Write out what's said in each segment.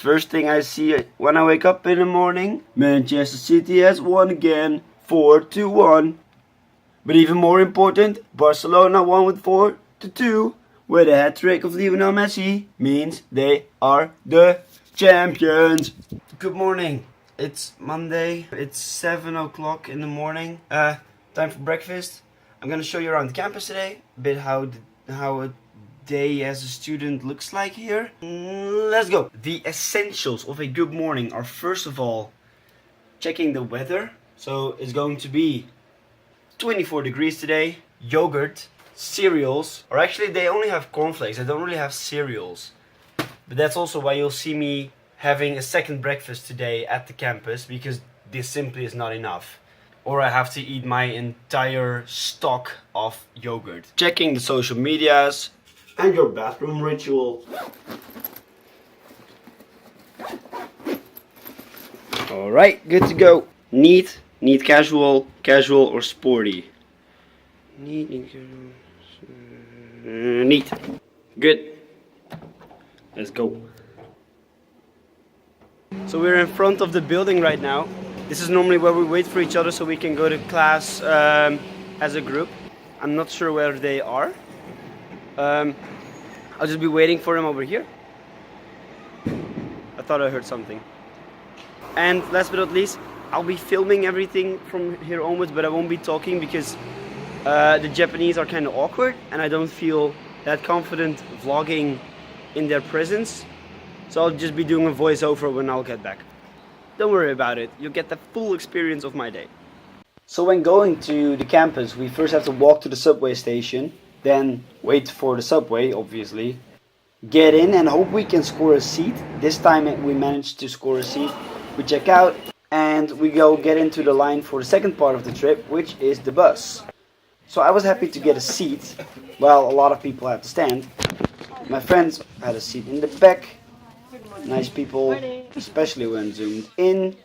First thing I see when I wake up in the morning, Manchester City has won again, 4-1. But even more important, Barcelona won with 4-2, where the hat-trick of Lionel Messi means they are the champions. Good morning. It's Monday. It's 7 o'clock in the morning. Time for breakfast. I'm gonna show you around the campus today, a bit how a day as a student looks like here. Let's go. The essentials of a good morning are, first of all, checking the weather. So it's going to be 24 degrees today, yogurt, cereals, or actually they only have cornflakes, they don't really have cereals. But that's also why you'll see me having a second breakfast today at the campus, because this simply is not enough. Or I have to eat my entire stock of yogurt. Checking the social medias and your bathroom ritual. Alright, good to go. Neat casual, casual or sporty. Neat. Good. Let's go. So we're in front of the building right now. This is normally where we wait for each other so we can go to class as a group. I'm not sure where they are. I'll just be waiting for them over here. I thought I heard something. And last but not least, I'll be filming everything from here onwards, but I won't be talking because the Japanese are kind of awkward and I don't feel that confident vlogging in their presence. So I'll just be doing a voiceover when I'll get back. Don't worry about it, you'll get the full experience of my day. So when going to the campus, we first have to walk to the subway station, then wait for the subway, obviously. Get in and hope we can score a seat. This time we managed to score a seat. We check out and we go get into the line for the second part of the trip, which is the bus. So I was happy to get a seat, while a lot of people had to stand. My friends had a seat in the back. Nice people, especially when zoomed in.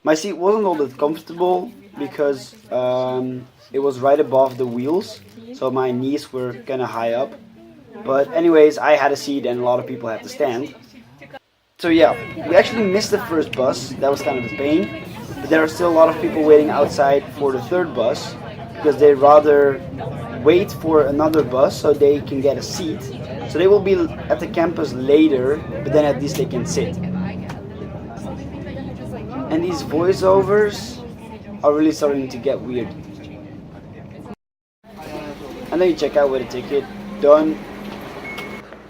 My seat wasn't all that comfortable because it was right above the wheels, so my knees were kind of high up. But anyways, I had a seat and a lot of people had to stand. So yeah, we actually missed the first bus. That was kind of a pain. But there are still a lot of people waiting outside for the third bus because they'd rather wait for another bus so they can get a seat. So they will be at the campus later, but then at least they can sit. And these voiceovers are really starting to get weird. And then you check out with a ticket. Done.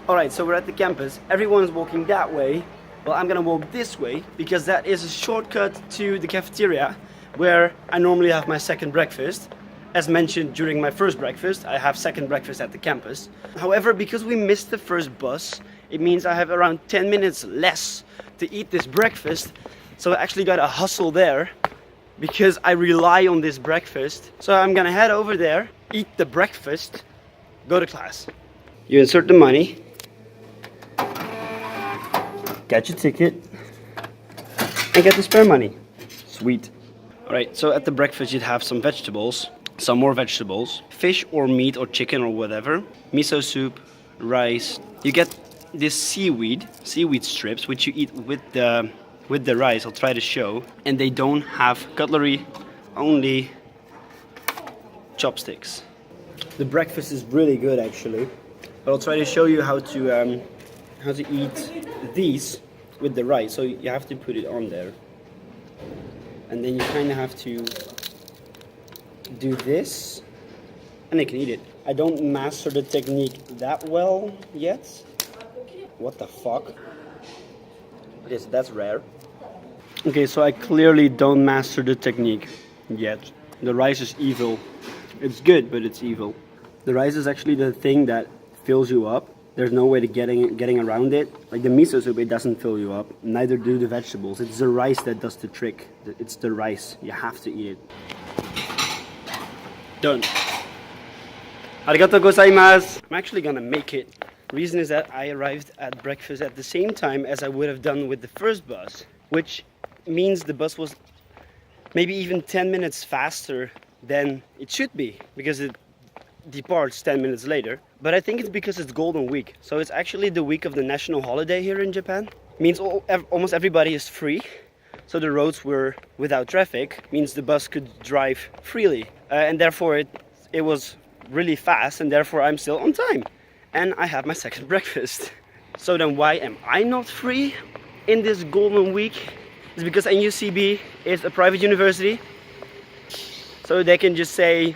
Alright, so we're at the campus. Everyone's walking that way. Well, I'm gonna walk this way because that is a shortcut to the cafeteria where I normally have my second breakfast. As mentioned during my first breakfast, I have second breakfast at the campus. However, because we missed the first bus, it means I have around 10 minutes less to eat this breakfast. So I actually gotta hustle there because I rely on this breakfast. So I'm gonna head over there, eat the breakfast, go to class. You insert the money, get your ticket, and get the spare money. Sweet. Alright, so at the breakfast you'd have some vegetables. Some more vegetables, fish or meat or chicken or whatever, miso soup, rice. You get this seaweed strips, which you eat with the rice. I'll try to show. And they don't have cutlery, only chopsticks. The breakfast is really good actually, but I'll try to show you how to eat these with the rice. So you have to put it on there, and then you kind of have to do this and they can eat it. I don't master the technique that well yet. What the fuck? Yes, that's rare. Okay, so I clearly don't master the technique yet. The rice is evil. It's good, but it's evil. The rice is actually the thing that fills you up. There's no way to getting around it. Like the miso soup, it doesn't fill you up. Neither do the vegetables. It's the rice that does the trick. It's the rice. You have to eat it. Done. Arigatou gozaimasu. I'm actually gonna make it. Reason is that I arrived at breakfast at the same time as I would have done with the first bus, which means the bus was maybe even 10 minutes faster than it should be, because departs 10 minutes later. But I think it's because it's Golden Week. So it's actually the week of the national holiday here in Japan. Means almost everybody is free. So the roads were without traffic, means the bus could drive freely. And therefore it was really fast, and therefore I'm still on time. And I have my second breakfast. So then why am I not free in this Golden Week? It's because NUCB is a private university. So they can just say,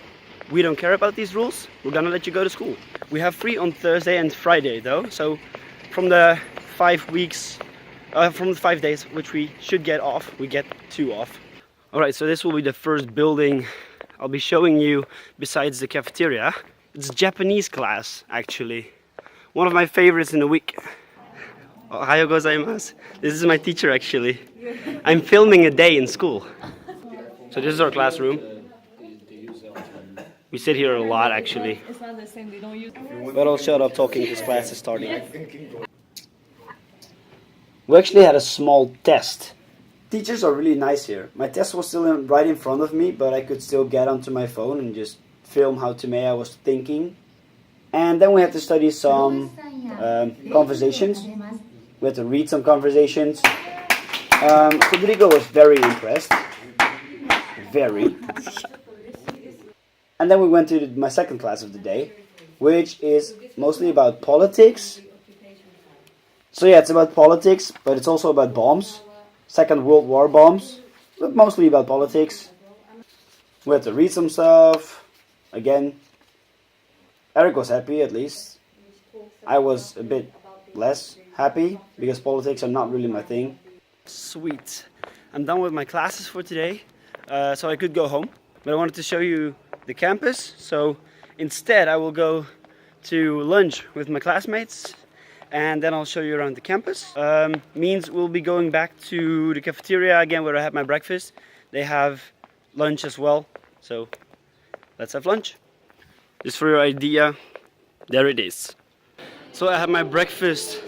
we don't care about these rules, we're gonna let you go to school. We have free on Thursday and Friday though. So from the 5 weeks, from the 5 days which we should get off, we get 2 off. Alright, so this will be the first building I'll be showing you besides the cafeteria. It's Japanese class actually. One of my favorites in the week. Ohayo gozaimasu. This is my teacher actually. I'm filming a day in school. So this is our classroom. We sit here a lot actually. It's not the same, they don't use. But I'll shut up talking because class is starting. We actually had a small test. Teachers are really nice here. My test was still right in front of me, but I could still get onto my phone and just film how Tomei was thinking. And then we had to study some conversations. We had to read some conversations. Rodrigo was very impressed. Very. And then we went to my second class of the day, which is mostly about politics. So yeah, it's about politics, but it's also about bombs. Second World War bombs, but mostly about politics. We had to read some stuff. Again, Eric was happy at least. I was a bit less happy because politics are not really my thing. Sweet. I'm done with my classes for today, so I could go home. But I wanted to show you the campus, so instead I will go to lunch with my classmates and then I'll show you around the campus. Means we'll be going back to the cafeteria again where I had my breakfast. They have lunch as well, so let's have lunch. Just for your idea, there it is. So I have my breakfast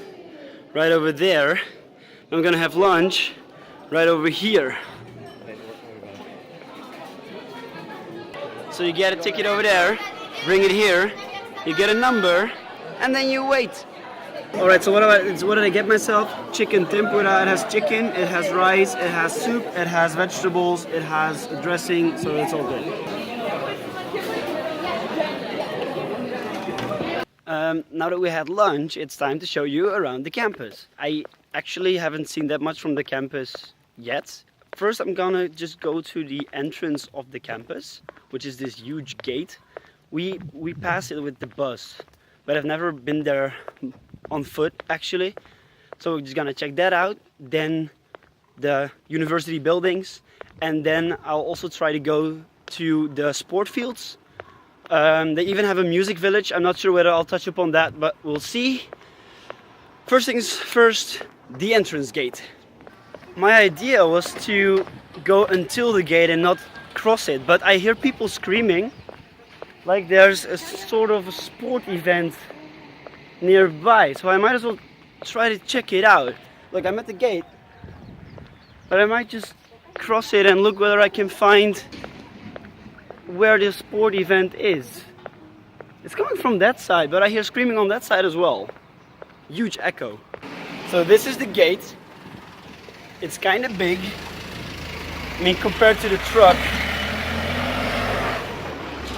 right over there. I'm gonna have lunch right over here. So you get a ticket over there, bring it here, you get a number, and then you wait. Alright, so what did I get myself? Chicken tempura. It has chicken, it has rice, it has soup, it has vegetables, it has dressing, so it's all good. Now that we had lunch, it's time to show you around the campus. I actually haven't seen that much from the campus yet. First I'm gonna just go to the entrance of the campus, which is this huge gate. We pass it with the bus, but I've never been there on foot actually. So we're just gonna check that out, then the university buildings, and then I'll also try to go to the sport fields. They even have a music village. I'm not sure whether I'll touch upon that, but we'll see. First things first, the entrance gate. My idea was to go until the gate and not cross it, but I hear people screaming like there's a sort of a sport event nearby, so I might as well try to check it out. Look, I'm at the gate, but I might just cross it and look whether I can find where the sport event is. It's coming from that side, but I hear screaming on that side as well. Huge echo. So this is the gate. It's kind of big. I mean, compared to the truck,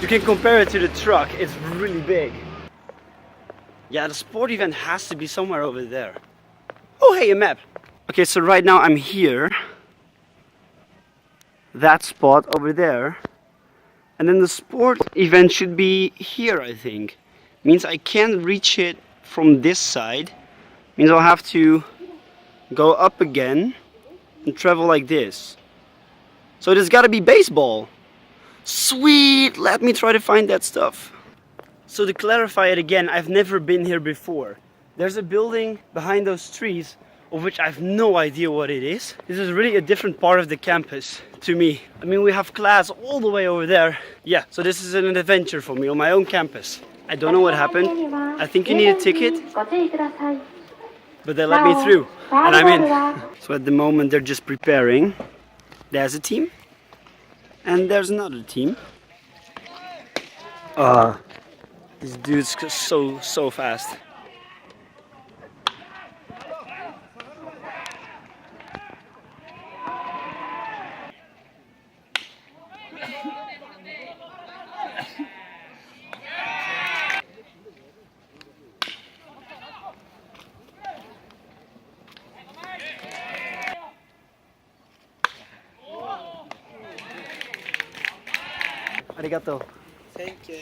you can compare it to the truck. It's really big. Yeah, the sport event has to be somewhere over there. Oh, hey, a map. Okay, so right now I'm here. That spot over there. And then the sport event should be here, I think. Means I can't reach it from this side. Means I'll have to go up again and travel like this. So there's gotta be baseball. Sweet! Let me try to find that stuff. So to clarify it again, I've never been here before. There's a building behind those trees of which I have no idea what it is. This is really a different part of the campus to me. I mean, we have class all the way over there. Yeah, so this is an adventure for me on my own campus. I don't know what happened. I think you need a ticket, but they let me through and I'm in. So at the moment they're just preparing. There's a team and there's another team. This dude's so fast. Arigato. Thank you.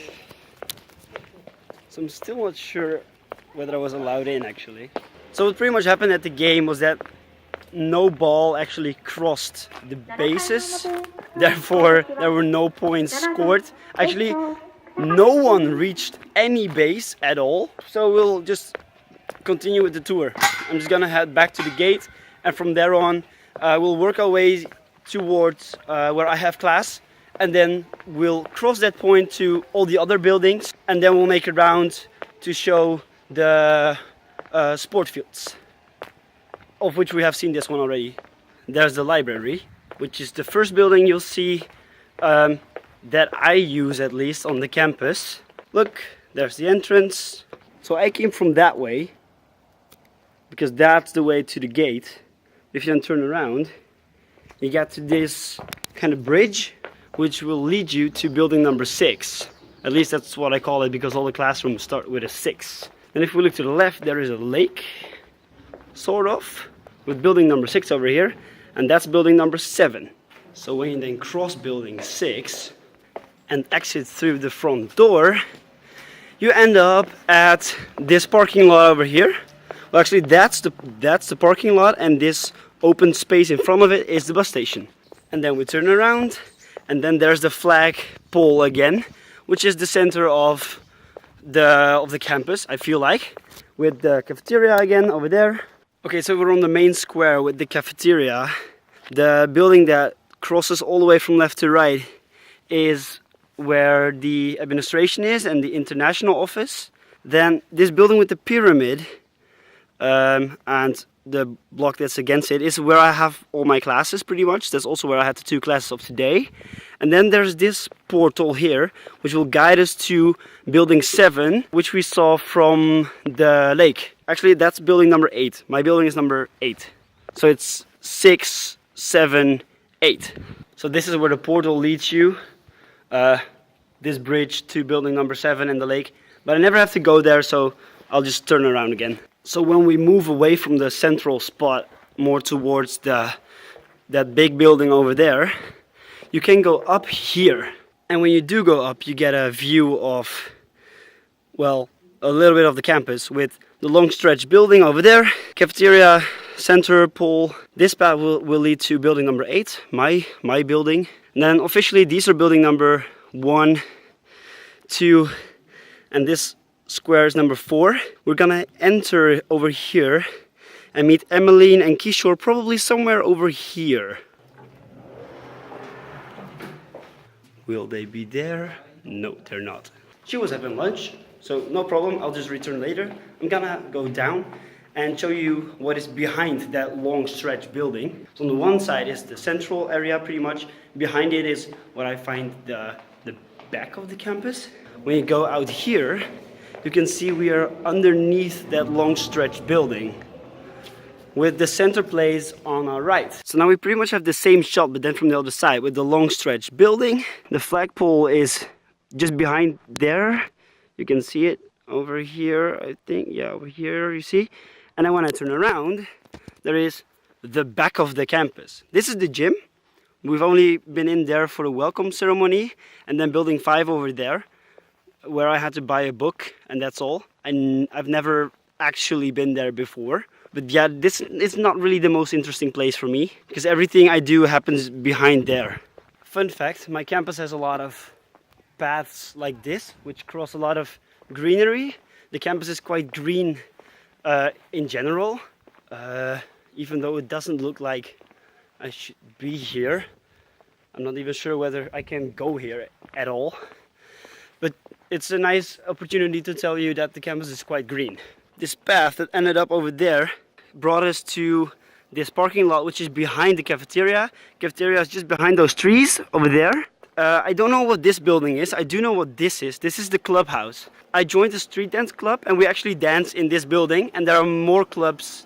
So I'm still not sure whether I was allowed in actually. So what pretty much happened at the game was that no ball actually crossed the bases. Therefore, there were no points scored. Actually, no one reached any base at all. So we'll just continue with the tour. I'm just gonna head back to the gate, and from there on, we'll work our way towards where I have class. And then we'll cross that point to all the other buildings, and then we'll make a round to show the sport fields, of which we have seen this one already. There's the library, which is the first building you'll see that I use at least on the campus. Look, there's the entrance. So I came from that way, because that's the way to the gate. If you then turn around, you get to this kind of bridge, which will lead you to building number 6. At least that's what I call it, because all the classrooms start with a 6. And if we look to the left, there is a lake, sort of, with building number 6 over here, and that's building number 7. So when you then cross building 6 and exit through the front door, you end up at this parking lot over here. Well, actually, that's the parking lot, and this open space in front of it is the bus station. And then we turn around, and then there's the flag pole again, which is the center of the campus, I feel like, with the cafeteria again over there. Okay, so we're on the main square with the cafeteria. The building that crosses all the way from left to right is where the administration is and the international office. Then this building with the pyramid and the block that's against it is where I have all my classes pretty much. That's also where I had the 2 classes of today. And then there's this portal here, which will guide us to building 7, which we saw from the lake. Actually, that's building number 8. My building is number 8. So it's 6, 7, 8. So this is where the portal leads you. This bridge to building number 7 and the lake. But I never have to go there, so I'll just turn around again. So when we move away from the central spot, more towards that big building over there, you can go up here. And when you do go up, you get a view of, well, a little bit of the campus with the long stretch building over there, cafeteria, center pool. This path will lead to building number 8, my building. And then officially these are building number 1, 2, and this square is number 4. We're gonna enter over here and meet Emmeline and Kishore probably somewhere over here. Will they be there? No, they're not. She was having lunch, so no problem, I'll just return later. I'm gonna go down and show you what is behind that long stretch building. So on the one side is the central area pretty much. Behind it is what I find the back of the campus. When you go out here, you can see we are underneath that long stretch building with the center place on our right. So now we pretty much have the same shot, but then from the other side with the long stretch building. The flagpole is just behind there. You can see it over here, I think. Yeah, over here, you see. And then when I turn around, there is the back of the campus. This is the gym. We've only been in there for the welcome ceremony, and then building 5 over there, where I had to buy a book, and that's all. And I've never actually been there before. But yeah, this is not really the most interesting place for me, because everything I do happens behind there. Fun fact, my campus has a lot of paths like this, which cross a lot of greenery. The campus is quite green in general, even though it doesn't look like I should be here. I'm not even sure whether I can go here at all. But it's a nice opportunity to tell you that the campus is quite green. This path that ended up over there brought us to this parking lot, which is behind the cafeteria. Cafeteria is just behind those trees over there. I don't know what this building is. I do know what this is. This is the clubhouse. I joined the street dance club and we actually dance in this building, and there are more clubs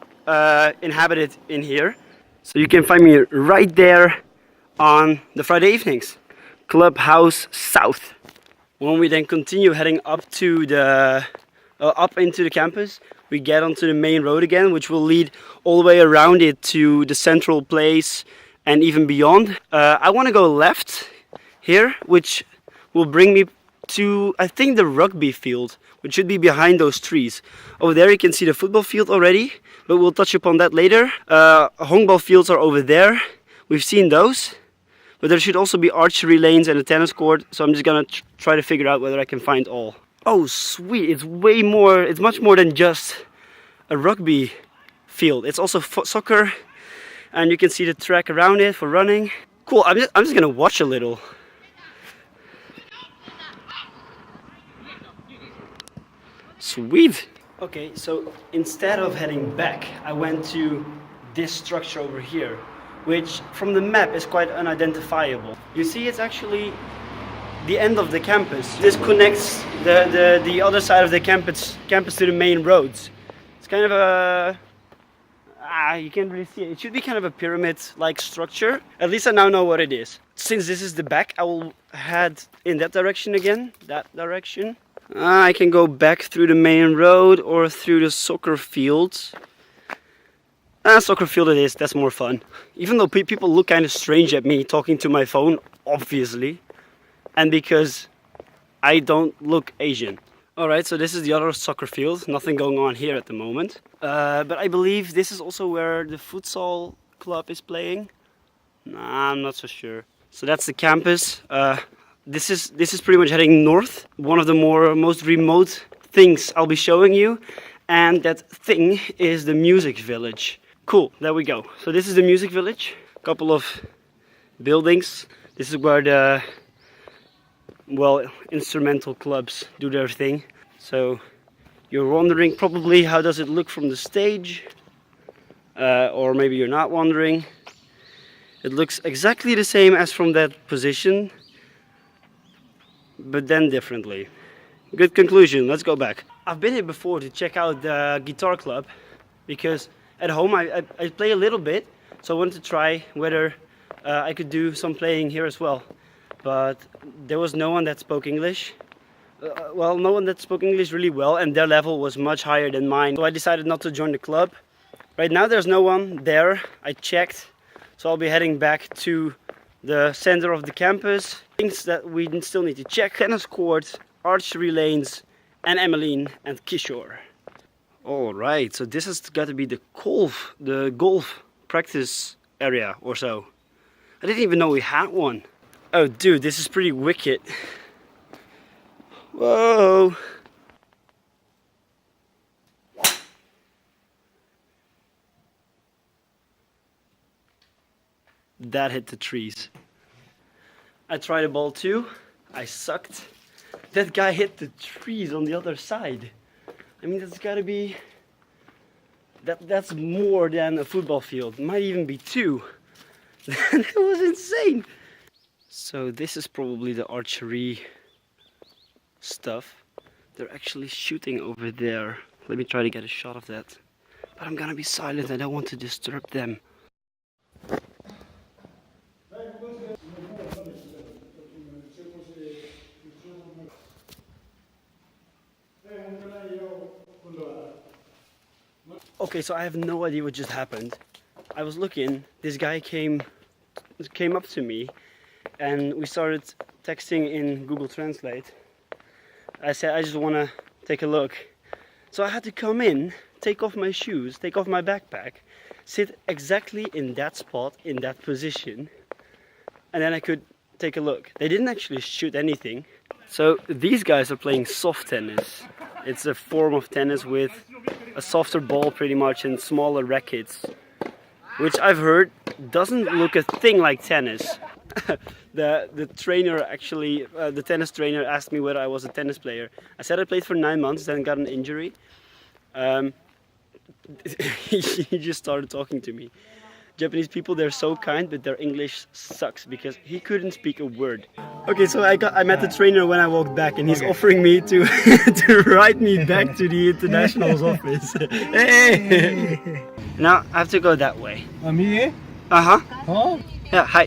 inhabited in here. So you can find me right there on the Friday evenings. Clubhouse South. When we then continue heading up to the up into the campus, we get onto the main road again, which will lead all the way around it to the central place and even beyond. I want to go left here, which will bring me to, I think, the rugby field, which should be behind those trees. Over there you can see the football field already, but we'll touch upon that later. Hongball fields are over there. We've seen those. But there should also be archery lanes and a tennis court, so I'm just gonna try to figure out whether I can find all. Oh sweet, it's way more, it's much more than just a rugby field. It's also soccer, and you can see the track around it for running. Cool, I'm just gonna watch a little. Sweet! Okay, so instead of heading back, I went to this structure over here, which from the map is quite unidentifiable. You see, it's actually the end of the campus. This connects the other side of the campus to the main roads. It's kind of a... you can't really see it. It should be kind of a pyramid-like structure. At least I now know what it is. Since this is the back, I will head in that direction again. That direction. I can go back through the main road or through the soccer fields. Soccer field it is, that's more fun. Even though people look kind of strange at me talking to my phone, obviously. And because I don't look Asian. Alright, so this is the other soccer field. Nothing going on here at the moment. But I believe this is also where the futsal club is playing. Nah, I'm not so sure. So that's the campus. This is pretty much heading north. One of the most remote things I'll be showing you. And that thing is the music village. Cool, there we go. So this is the music village. A couple of buildings. This is where the, well, instrumental clubs do their thing. So you're wondering probably how does it look from the stage? Or maybe you're not wondering. It looks exactly the same as from that position, but then differently. Good conclusion, let's go back. I've been here before to check out the guitar club because at home I play a little bit, so I wanted to try whether I could do some playing here as well. But there was no one that spoke English. Well, no one that spoke English really well, and their level was much higher than mine. So I decided not to join the club. Right now there's no one there. I checked, so I'll be heading back to the center of the campus. Things that we still need to check: tennis courts, archery lanes, and Emmeline and Kishore. Alright, so this has got to be the golf practice area or so. I didn't even know we had one. Oh dude, this is pretty wicked. Whoa! That hit the trees. I tried a ball too. I sucked. That guy hit the trees on the other side. I mean, that's gotta be... That's more than a football field. Might even be two. That was insane. So this is probably the archery stuff. They're actually shooting over there. Let me try to get a shot of that. But I'm gonna be silent. I don't want to disturb them. Okay, so I have no idea what just happened. I was looking, this guy came up to me and we started texting in Google Translate. I said, I just want to take a look. So I had to come in, take off my shoes, take off my backpack, sit exactly in that spot, in that position, and then I could take a look. They didn't actually shoot anything. So these guys are playing soft tennis. It's a form of tennis with a softer ball pretty much and smaller rackets, which I've heard doesn't look a thing like tennis. The trainer actually, the tennis trainer asked me whether I was a tennis player. I said I played for 9 months, then got an injury. He just started talking to me. Japanese people, they're so kind, but their English sucks because he couldn't speak a word. Okay, so I met the trainer when I walked back, and he's offering me to to ride me back to the international's office. Hey! Now I have to go that way. Me? Uh-huh. Yeah, hi.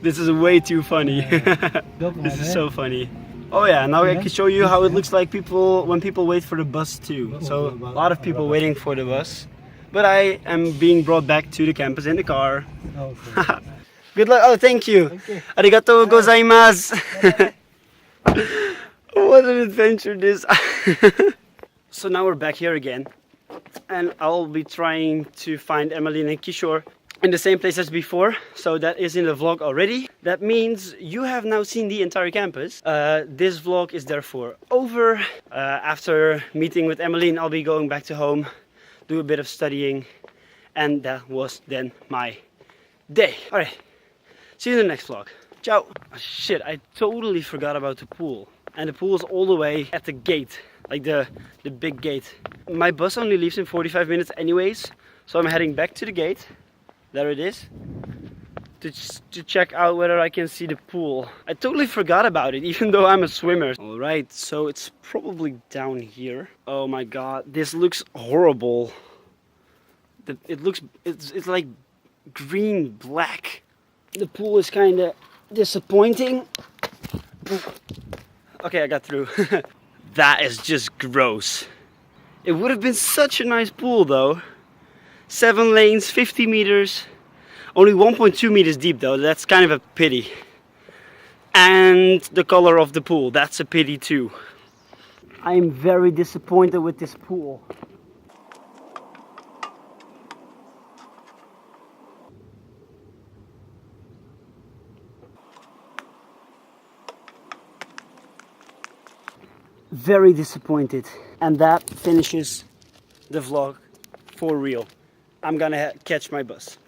This is way too funny. This is so funny. Oh yeah, now I can show you how it looks like when people wait for the bus too. So a lot of people waiting for the bus. But I am being brought back to the campus in the car. Good luck. Oh, thank you. Arigatou gozaimasu. What an adventure this. So now we're back here again. And I'll be trying to find Emmeline and Kishore in the same place as before. So that is in the vlog already. That means you have now seen the entire campus. This vlog is therefore over. After meeting with Emmeline, I'll be going back to home, do a bit of studying, and that was then my day. Alright, see you in the next vlog. Ciao. Oh, shit, I totally forgot about the pool. And the pool is all the way at the gate, like the big gate. My bus only leaves in 45 minutes anyways, so I'm heading back to the gate. There it is. To check out whether I can see the pool. I totally forgot about it, even though I'm a swimmer. Alright, so it's probably down here. Oh my god, this looks horrible. It's like green black. The pool is kind of disappointing. Okay, I got through. That is just gross. It would have been such a nice pool though. 7 lanes, 50 meters. Only 1.2 meters deep though, that's kind of a pity. And the color of the pool, that's a pity too. I'm very disappointed with this pool. Very disappointed. And that finishes the vlog for real. I'm gonna catch my bus.